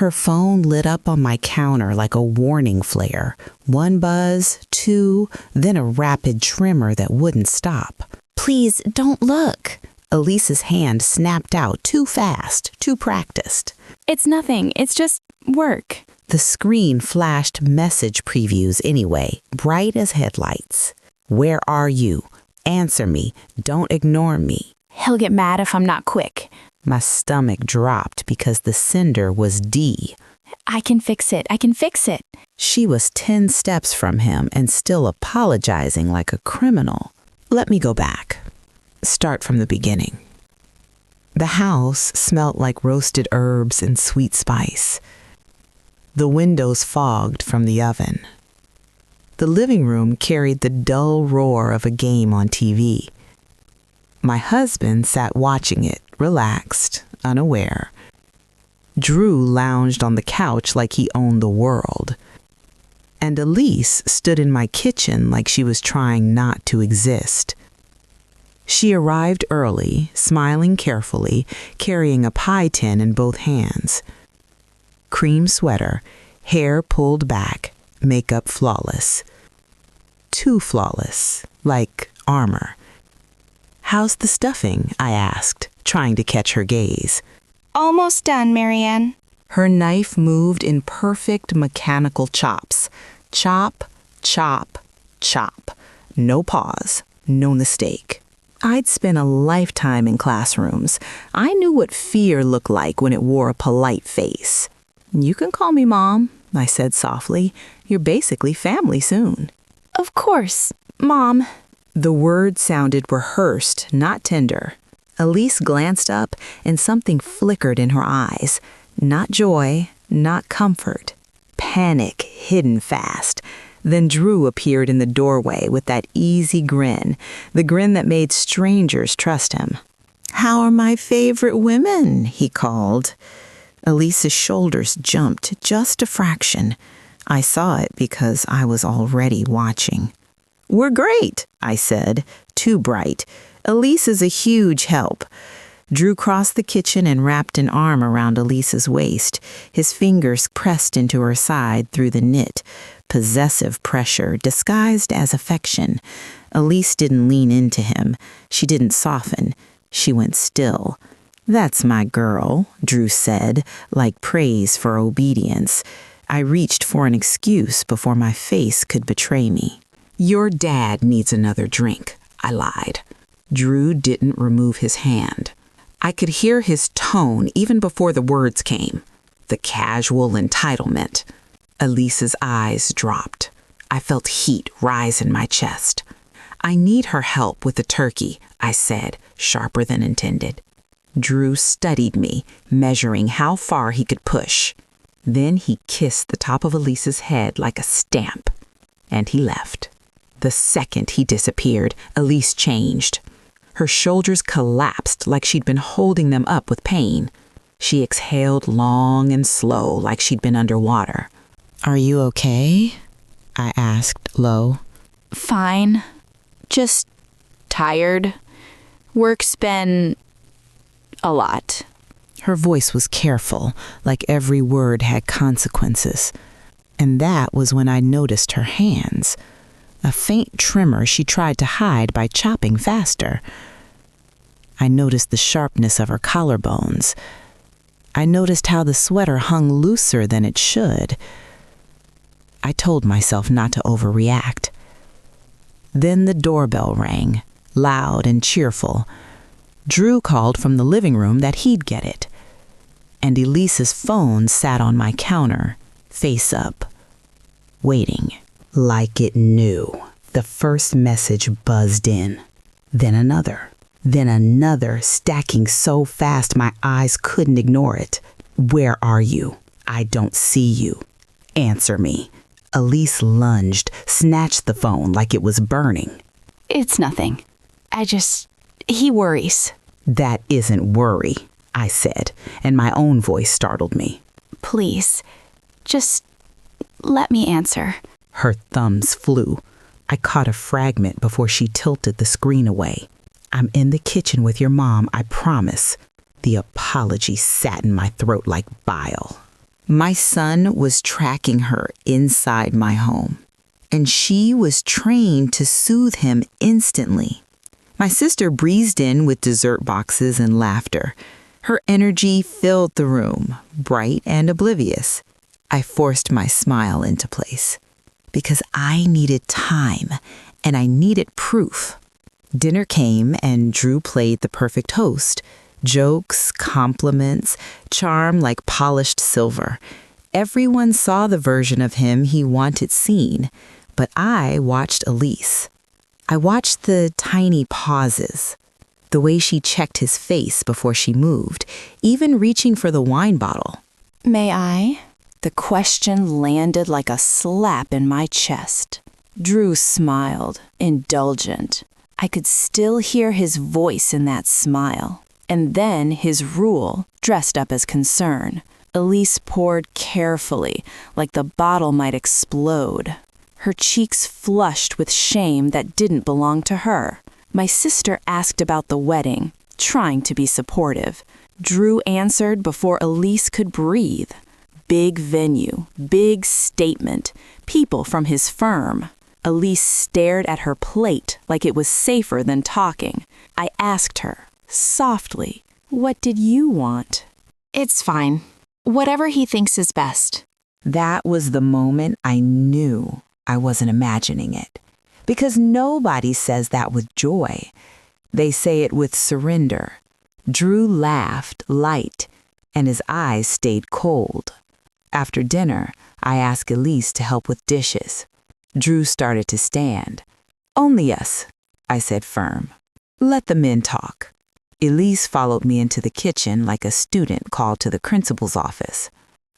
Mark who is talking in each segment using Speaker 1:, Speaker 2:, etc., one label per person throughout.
Speaker 1: Her phone lit up on my counter like a warning flare. 1 buzz, 2, then a rapid tremor that wouldn't stop. "Please, don't look." Elise's hand snapped out too fast, too practiced.
Speaker 2: "It's nothing. It's just work."
Speaker 1: The screen flashed message previews anyway, bright as headlights. "Where are you? Answer me. Don't ignore me."
Speaker 2: "He'll get mad if I'm not quick."
Speaker 1: My stomach dropped because the sender was D.
Speaker 2: I can fix it. I can fix it."
Speaker 1: She was 10 steps from him and still apologizing like a criminal. Let me go back. Start from the beginning. The house smelt like roasted herbs and sweet spice. The windows fogged from the oven. The living room carried the dull roar of a game on TV. My husband sat watching it, relaxed, unaware. Drew lounged on the couch like he owned the world. And Elise stood in my kitchen like she was trying not to exist. She arrived early, smiling carefully, carrying a pie tin in both hands. Cream sweater, hair pulled back, makeup flawless. Too flawless, like armor. "How's the stuffing?" I asked, trying to catch her gaze.
Speaker 3: "Almost done, Marianne."
Speaker 1: Her knife moved in perfect mechanical chops. Chop, chop, chop. No pause, no mistake. I'd spent a lifetime in classrooms. I knew what fear looked like when it wore a polite face. "You can call me Mom," I said softly. "You're basically family soon."
Speaker 2: "Of course, Mom."
Speaker 1: The words sounded rehearsed, not tender. Elise glanced up and something flickered in her eyes. Not joy, not comfort. Panic hidden fast. Then Drew appeared in the doorway with that easy grin, the grin that made strangers trust him. "How are my favorite women?" he called. Elise's shoulders jumped just a fraction. I saw it because I was already watching. "We're great," I said, too bright. "Elise is a huge help." Drew crossed the kitchen and wrapped an arm around Elise's waist, his fingers pressed into her side through the knit. Possessive pressure disguised as affection. Elise didn't lean into him. She didn't soften. She went still. "That's my girl," Drew said, like praise for obedience. I reached for an excuse before my face could betray me. "Your dad needs another drink," I lied. Drew didn't remove his hand. I could hear his tone even before the words came. The casual entitlement. Elise's eyes dropped. I felt heat rise in my chest. "I need her help with the turkey," I said, sharper than intended. Drew studied me, measuring how far he could push. Then he kissed the top of Elise's head like a stamp, and he left. The second he disappeared, Elise changed. Her shoulders collapsed like she'd been holding them up with pain. She exhaled long and slow like she'd been underwater. "Are you okay?" I asked low.
Speaker 2: "Fine. Just tired. Work's been a lot."
Speaker 1: Her voice was careful, like every word had consequences. And that was when I noticed her hands. A faint tremor she tried to hide by chopping faster. I noticed the sharpness of her collarbones. I noticed how the sweater hung looser than it should. I told myself not to overreact. Then the doorbell rang, loud and cheerful. Drew called from the living room that he'd get it. And Elise's phone sat on my counter, face up, waiting. Like it knew. The first message buzzed in. Then another, stacking so fast my eyes couldn't ignore it. "Where are you? I don't see you. Answer me." Elise lunged, snatched the phone like it was burning.
Speaker 2: "It's nothing. He worries."
Speaker 1: "That isn't worry," I said, and my own voice startled me.
Speaker 2: "Please, just let me answer."
Speaker 1: Her thumbs flew. I caught a fragment before she tilted the screen away. "I'm in the kitchen with your mom, I promise." The apology sat in my throat like bile. My son was tracking her inside my home, and she was trained to soothe him instantly. My sister breezed in with dessert boxes and laughter. Her energy filled the room, bright and oblivious. I forced my smile into place because I needed time and I needed proof. Dinner came and Drew played the perfect host. Jokes, compliments, charm like polished silver. Everyone saw the version of him he wanted seen, but I watched Elise. I watched the tiny pauses, the way she checked his face before she moved, even reaching for the wine bottle.
Speaker 2: May I? The question landed like a slap in my chest. Drew smiled, indulgent. I could still hear his voice in that smile. And then his rule, dressed up as concern. Elise poured carefully, like the bottle might explode. Her cheeks flushed with shame that didn't belong to her. My sister asked about the wedding, trying to be supportive. Drew answered before Elise could breathe. Big venue, big statement, people from his firm. Elise stared at her plate like it was safer than talking. I asked her, softly, "What did you want?"
Speaker 3: It's fine. Whatever he thinks is best.
Speaker 1: That was the moment I knew I wasn't imagining it. Because nobody says that with joy. They say it with surrender. Drew laughed light, and his eyes stayed cold. After dinner, I asked Elise to help with dishes. Drew started to stand. "Only us," I said firm. "Let the men talk." Elise followed me into the kitchen like a student called to the principal's office.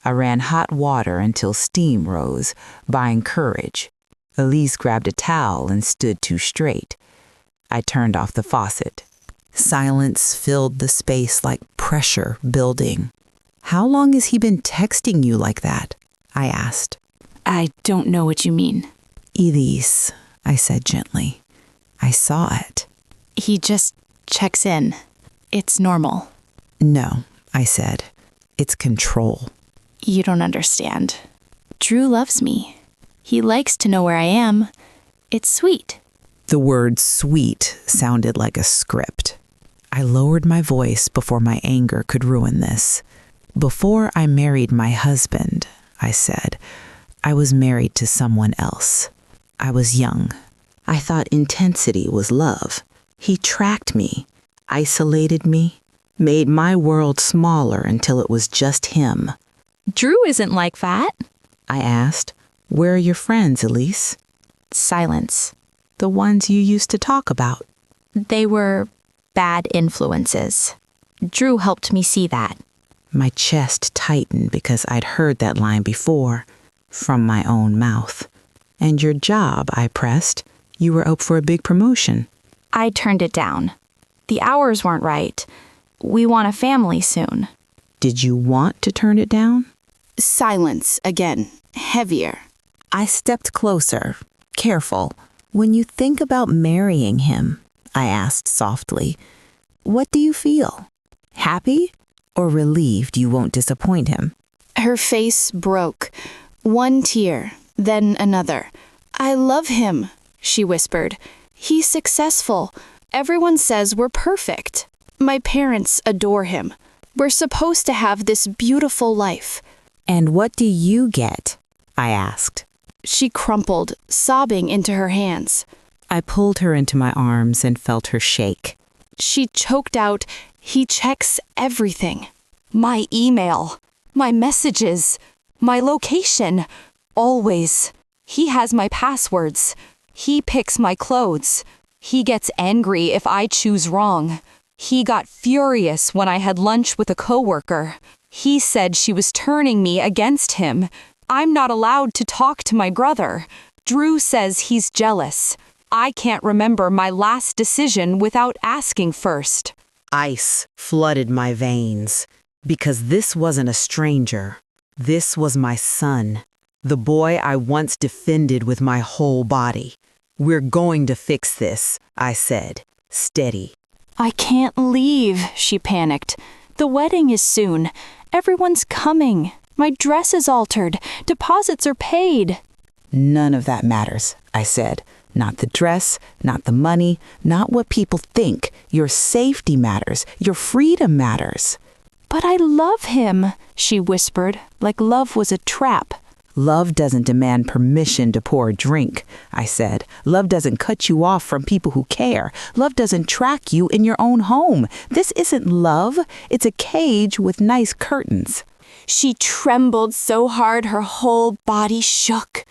Speaker 1: I ran hot water until steam rose, buying courage. Elise grabbed a towel and stood too straight. I turned off the faucet. Silence filled the space like pressure building. "How long has he been texting you like that?" I asked.
Speaker 2: I don't know what you mean.
Speaker 1: "Elise," I said gently. I saw it.
Speaker 3: He just checks in. It's normal.
Speaker 1: "No," I said. "It's control."
Speaker 3: You don't understand. Drew loves me. He likes to know where I am. It's sweet.
Speaker 1: The word sweet sounded like a script. I lowered my voice before my anger could ruin this. "Before I married my husband," I said, "I was married to someone else. I was young. I thought intensity was love. He tracked me, isolated me, made my world smaller until it was just him."
Speaker 3: Drew isn't like that.
Speaker 1: I asked, "Where are your friends, Elise?"
Speaker 3: Silence.
Speaker 1: "The ones you used to talk about."
Speaker 3: They were bad influences. Drew helped me see that.
Speaker 1: My chest tightened because I'd heard that line before, from my own mouth. "And your job," I pressed. "You were up for a big promotion."
Speaker 3: I turned it down. The hours weren't right. We want a family soon.
Speaker 1: "Did you want to turn it down?"
Speaker 2: Silence again, heavier.
Speaker 1: I stepped closer, careful. "When you think about marrying him," I asked softly, "what do you feel? Happy or relieved you won't disappoint him?"
Speaker 2: Her face broke. One tear, then another. "I love him," she whispered. "He's successful. Everyone says we're perfect. My parents adore him. We're supposed to have this beautiful life."
Speaker 1: "And what do you get?" I asked.
Speaker 2: She crumpled, sobbing into her hands.
Speaker 1: I pulled her into my arms and felt her shake.
Speaker 2: She choked out, "He checks everything."
Speaker 3: My email, my messages, my location, always. He has my passwords. He picks my clothes. He gets angry if I choose wrong. He got furious when I had lunch with a coworker. He said she was turning me against him. I'm not allowed to talk to my brother. Drew says he's jealous. I can't remember my last decision without asking first.
Speaker 1: Ice flooded my veins, because this wasn't a stranger. This was my son, the boy I once defended with my whole body. "We're going to fix this," I said, steady.
Speaker 2: "I can't leave," she panicked. "The wedding is soon. Everyone's coming."
Speaker 3: My dress is altered. Deposits are paid.
Speaker 1: None of that matters, I said. Not the dress, not the money, not what people think. Your safety matters. Your freedom matters.
Speaker 3: But I love him, she whispered, like love was a trap.
Speaker 1: Love doesn't demand permission to pour a drink, I said. Love doesn't cut you off from people who care. Love doesn't track you in your own home. This isn't love. It's a cage with nice curtains.
Speaker 3: She trembled so hard her whole body shook.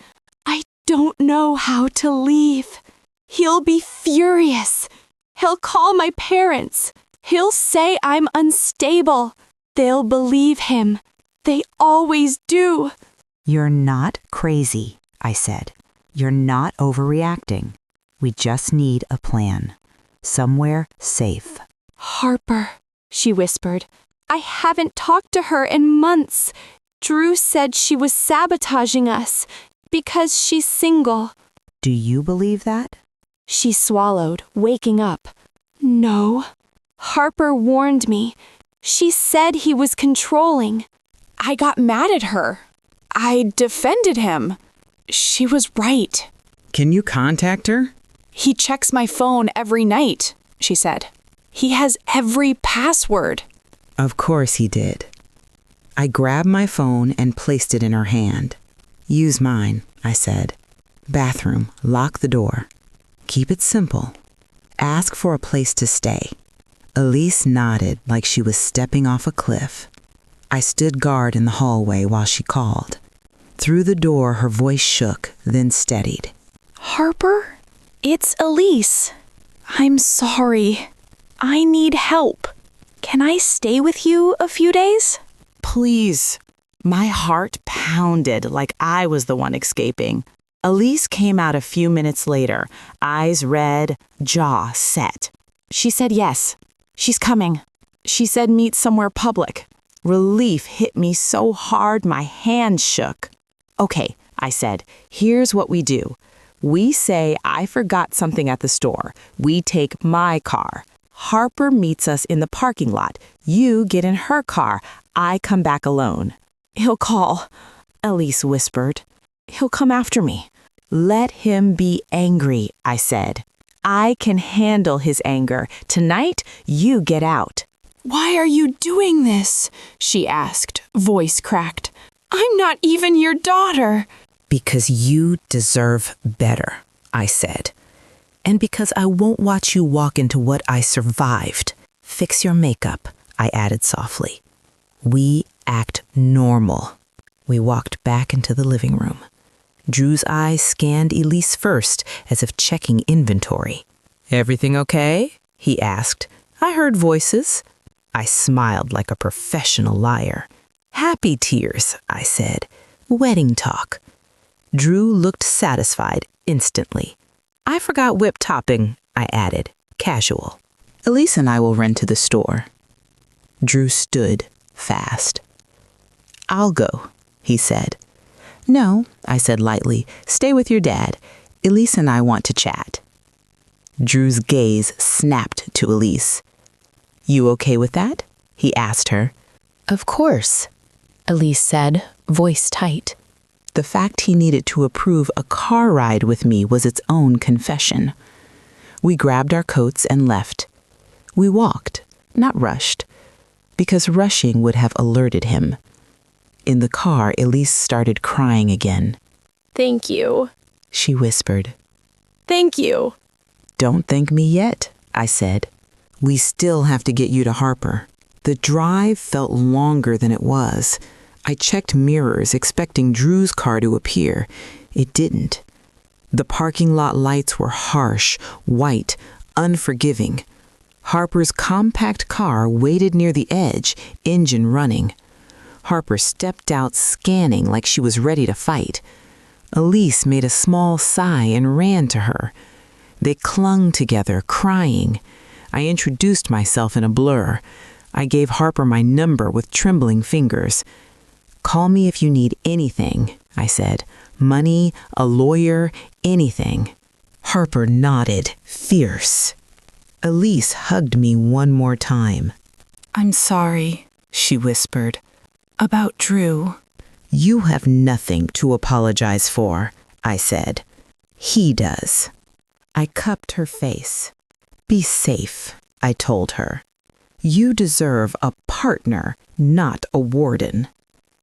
Speaker 3: I don't know how to leave. He'll be furious. He'll call my parents. He'll say I'm unstable. They'll believe him. They always do.
Speaker 1: You're not crazy, I said. You're not overreacting. We just need a plan. Somewhere safe.
Speaker 3: Harper, she whispered. I haven't talked to her in months. Drew said she was sabotaging us because she's single.
Speaker 1: Do you believe that?
Speaker 3: She swallowed, waking up. No. Harper warned me. She said he was controlling.
Speaker 2: I got mad at her. I defended him. She was right.
Speaker 1: Can you contact her?
Speaker 2: He checks my phone every night, she said. He has every password.
Speaker 1: Of course he did. I grabbed my phone and placed it in her hand. Use mine, I said. Bathroom, lock the door. Keep it simple. Ask for a place to stay. Elise nodded like she was stepping off a cliff. I stood guard in the hallway while she called. Through the door, her voice shook, then steadied.
Speaker 2: Harper, it's Elise. I'm sorry. I need help. Can I stay with you a few days?
Speaker 1: Please. My heart pounded like I was the one escaping. Elise came out a few minutes later, eyes red, jaw set. She said yes. She's coming. She said meet somewhere public. Relief hit me so hard my hands shook. Okay, I said, here's what we do. We say I forgot something at the store. We take my car. Harper meets us in the parking lot. You get in her car. I come back alone. He'll call, Elise whispered. He'll come after me. Let him be angry, I said. I can handle his anger. Tonight, you get out.
Speaker 2: Why are you doing this? She asked, voice cracked. I'm not even your daughter.
Speaker 1: Because you deserve better, I said. And because I won't watch you walk into what I survived. Fix your makeup, I added softly. We act normal. We walked back into the living room. Drew's eyes scanned Elise first, as if checking inventory. Everything okay? He asked. I heard voices. I smiled like a professional liar. Happy tears, I said. Wedding talk. Drew looked satisfied instantly. I forgot whipped topping, I added, casual. Elise and I will run to the store. Drew stood fast. I'll go, he said. No, I said lightly. Stay with your dad. Elise and I want to chat. Drew's gaze snapped to Elise. You okay with that? He asked her.
Speaker 4: Of course, Elise said, voice tight.
Speaker 1: The fact he needed to approve a car ride with me was its own confession. We grabbed our coats and left. We walked, not rushed, because rushing would have alerted him. In the car, Elise started crying again.
Speaker 4: Thank you,
Speaker 1: she whispered.
Speaker 4: Thank you.
Speaker 1: Don't thank me yet, I said. We still have to get you to Harper. The drive felt longer than it was. I checked mirrors, expecting Drew's car to appear. It didn't. The parking lot lights were harsh, white, unforgiving. Harper's compact car waited near the edge, engine running. Harper stepped out, scanning like she was ready to fight. Elise made a small sigh and ran to her. They clung together, crying. I introduced myself in a blur. I gave Harper my number with trembling fingers. Call me if you need anything, I said. Money, a lawyer, anything. Harper nodded, fierce. Elise hugged me one more time.
Speaker 2: I'm sorry, she whispered. About Drew.
Speaker 1: You have nothing to apologize for, I said. He does. I cupped her face. Be safe, I told her. You deserve a partner, not a warden.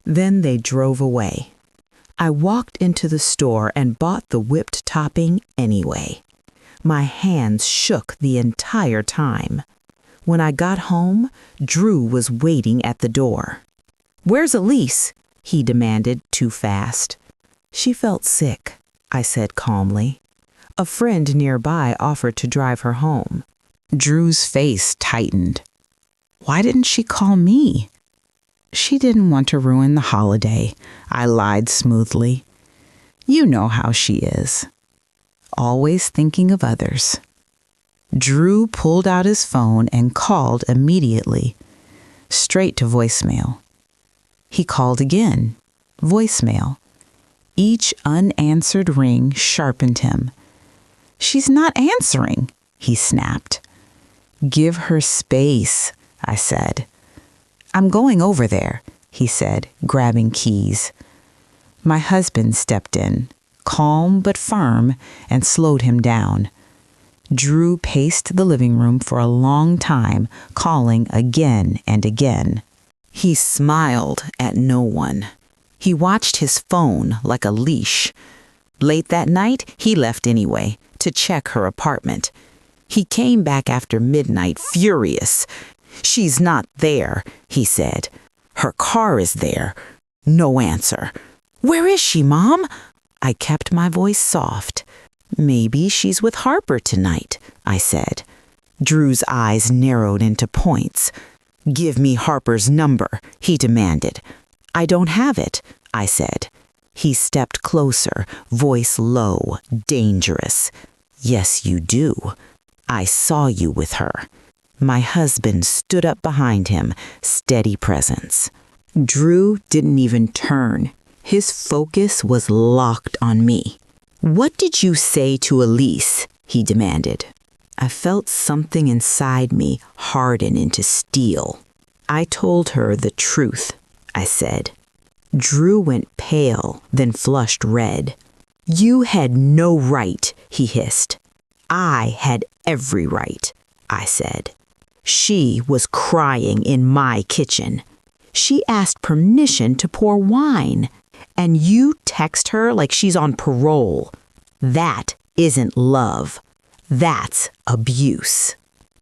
Speaker 1: Then they drove away. I walked into the store and bought the whipped topping anyway. My hands shook the entire time. When I got home, Drew was waiting at the door. Where's Elise? He demanded too fast. She felt sick, I said calmly. A friend nearby offered to drive her home. Drew's face tightened. Why didn't she call me? She didn't want to ruin the holiday, I lied smoothly. You know how she is. Always thinking of others. Drew pulled out his phone and called immediately. Straight to voicemail. He called again. Voicemail. Each unanswered ring sharpened him. She's not answering, he snapped. Give her space, I said. I'm going over there, he said, grabbing keys. My husband stepped in, calm but firm, and slowed him down. Drew paced the living room for a long time, calling again and again. He smiled at no one. He watched his phone like a leash. Late that night, he left anyway, to check her apartment. He came back after midnight, furious. She's not there, he said. Her car is there. No answer. Where is she, Mom? I kept my voice soft. Maybe she's with Harper tonight, I said. Drew's eyes narrowed into points. Give me Harper's number, he demanded. I don't have it, I said. He stepped closer, voice low, dangerous. Yes, you do. I saw you with her. My husband stood up behind him, steady presence. Drew didn't even turn. His focus was locked on me. What did you say to Elise? He demanded. I felt something inside me harden into steel. I told her the truth, I said. Drew went pale, then flushed red. You had no right, he hissed. I had every right, I said. She was crying in my kitchen. She asked permission to pour wine. And you text her like she's on parole. That isn't love. That's abuse.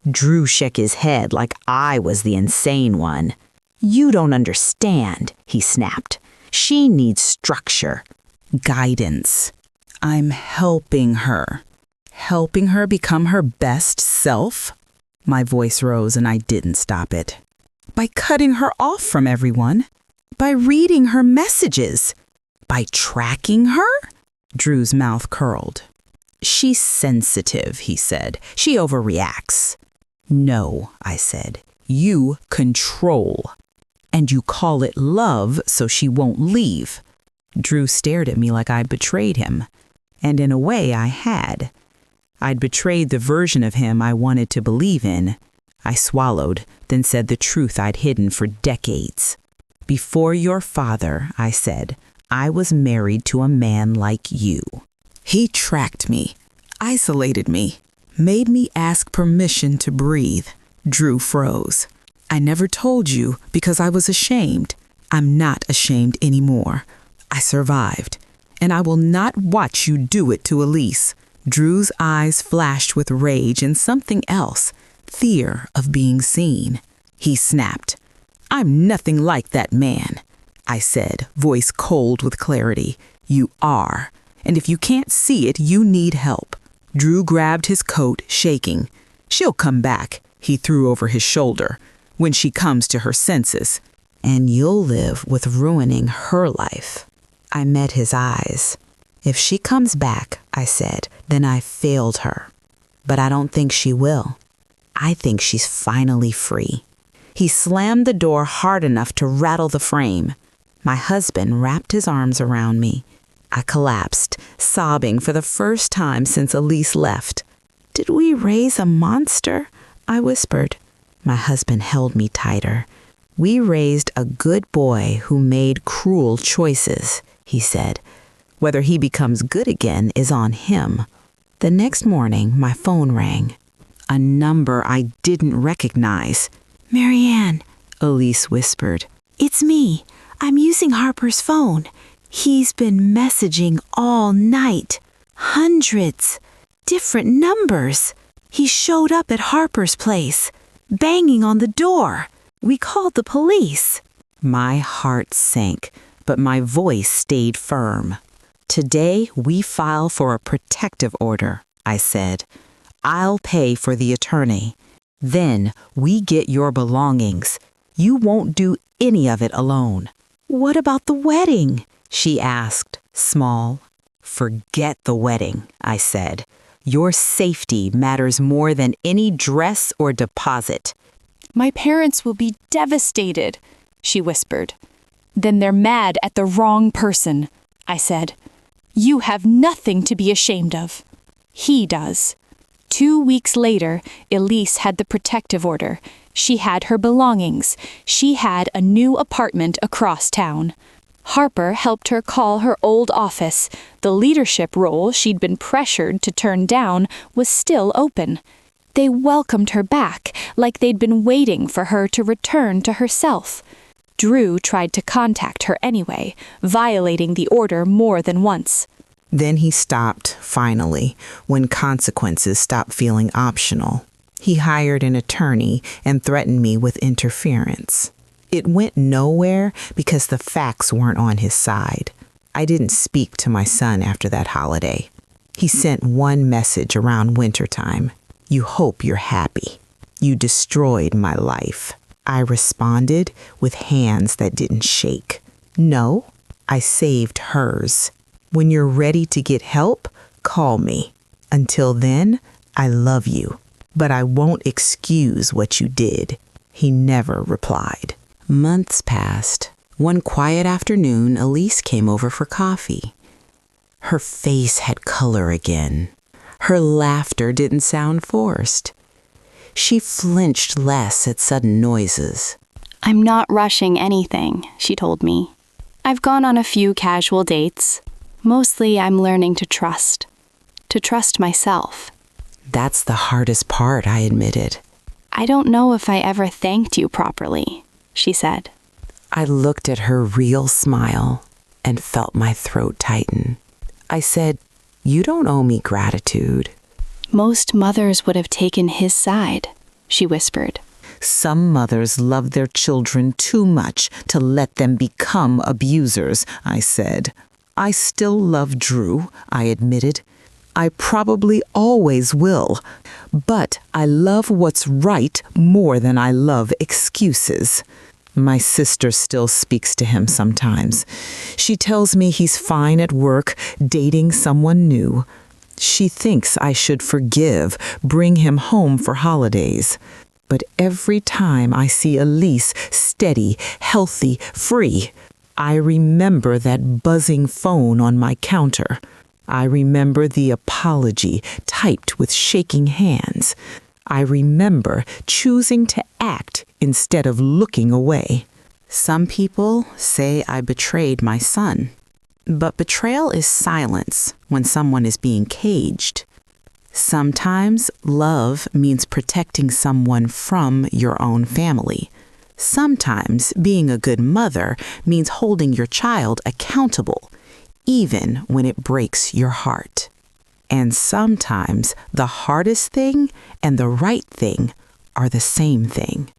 Speaker 1: Drew shook his head like I was the insane one. You don't understand, he snapped. She needs structure, guidance. I'm helping her. Helping her become her best self? My voice rose and I didn't stop it. By cutting her off from everyone. By reading her messages. By tracking her? Drew's mouth curled. She's sensitive, he said. She overreacts. No, I said. You control. And you call it love so she won't leave. Drew stared at me like I'd betrayed him. And in a way, I had. I'd betrayed the version of him I wanted to believe in. I swallowed, then said the truth I'd hidden for decades. Before your father, I said, I was married to a man like you. He tracked me, isolated me, made me ask permission to breathe. Drew froze. I never told you because I was ashamed. I'm not ashamed anymore. I survived, and I will not watch you do it to Elise. Drew's eyes flashed with rage and something else, fear of being seen. He snapped. I'm nothing like that man, I said, voice cold with clarity. You are, and if you can't see it, you need help. Drew grabbed his coat, shaking. She'll come back, he threw over his shoulder, when she comes to her senses. And you'll live with ruining her life. I met his eyes. If she comes back, I said, then I failed her. But I don't think she will. I think she's finally free. He slammed the door hard enough to rattle the frame. My husband wrapped his arms around me. I collapsed, sobbing for the first time since Elise left. Did we raise a monster? I whispered. My husband held me tighter. "We raised a good boy who made cruel choices," he said. "Whether he becomes good again is on him." The next morning, my phone rang. A number I didn't recognize. "Marianne," Elise whispered. "It's me. I'm using Harper's phone. He's been messaging all night. Hundreds. Different numbers. He showed up at Harper's place, banging on the door. We called the police." My heart sank, but my voice stayed firm. "Today, we file for a protective order," I said. "I'll pay for the attorney. Then we get your belongings. You won't do any of it alone." "What about the wedding?" she asked, small. "Forget the wedding," I said. "Your safety matters more than any dress or deposit."
Speaker 3: "My parents will be devastated," she whispered. "Then they're mad at the wrong person," I said. "You have nothing to be ashamed of. He does." 2 weeks later, Elise had the protective order. She had her belongings. She had a new apartment across town. Harper helped her call her old office. The leadership role she'd been pressured to turn down was still open. They welcomed her back, like they'd been waiting for her to return to herself. Drew tried to contact her anyway, violating the order more than once.
Speaker 1: Then he stopped, finally, when consequences stopped feeling optional. He hired an attorney and threatened me with interference. It went nowhere because the facts weren't on his side. I didn't speak to my son after that holiday. He sent one message around wintertime. "You hope you're happy. You destroyed my life." I responded with hands that didn't shake. "No, I saved hers. When you're ready to get help, call me. Until then, I love you, but I won't excuse what you did." He never replied. Months passed. One quiet afternoon, Elise came over for coffee. Her face had color again. Her laughter didn't sound forced. She flinched less at sudden noises.
Speaker 5: "I'm not rushing anything," she told me. "I've gone on a few casual dates. Mostly I'm learning to trust myself."
Speaker 1: "That's the hardest part," I admitted.
Speaker 5: "I don't know if I ever thanked you properly," she said.
Speaker 1: I looked at her real smile and felt my throat tighten. I said, "You don't owe me gratitude."
Speaker 5: "Most mothers would have taken his side," she whispered.
Speaker 1: "Some mothers love their children too much to let them become abusers," I said. "I still love Drew," I admitted. "I probably always will. But I love what's right more than I love excuses." My sister still speaks to him sometimes. She tells me he's fine at work, dating someone new. She thinks I should forgive, bring him home for holidays. But every time I see Elise steady, healthy, free, I remember that buzzing phone on my counter. I remember the apology typed with shaking hands. I remember choosing to act instead of looking away. Some people say I betrayed my son. But betrayal is silence when someone is being caged. Sometimes love means protecting someone from your own family. Sometimes being a good mother means holding your child accountable, even when it breaks your heart. And sometimes the hardest thing and the right thing are the same thing.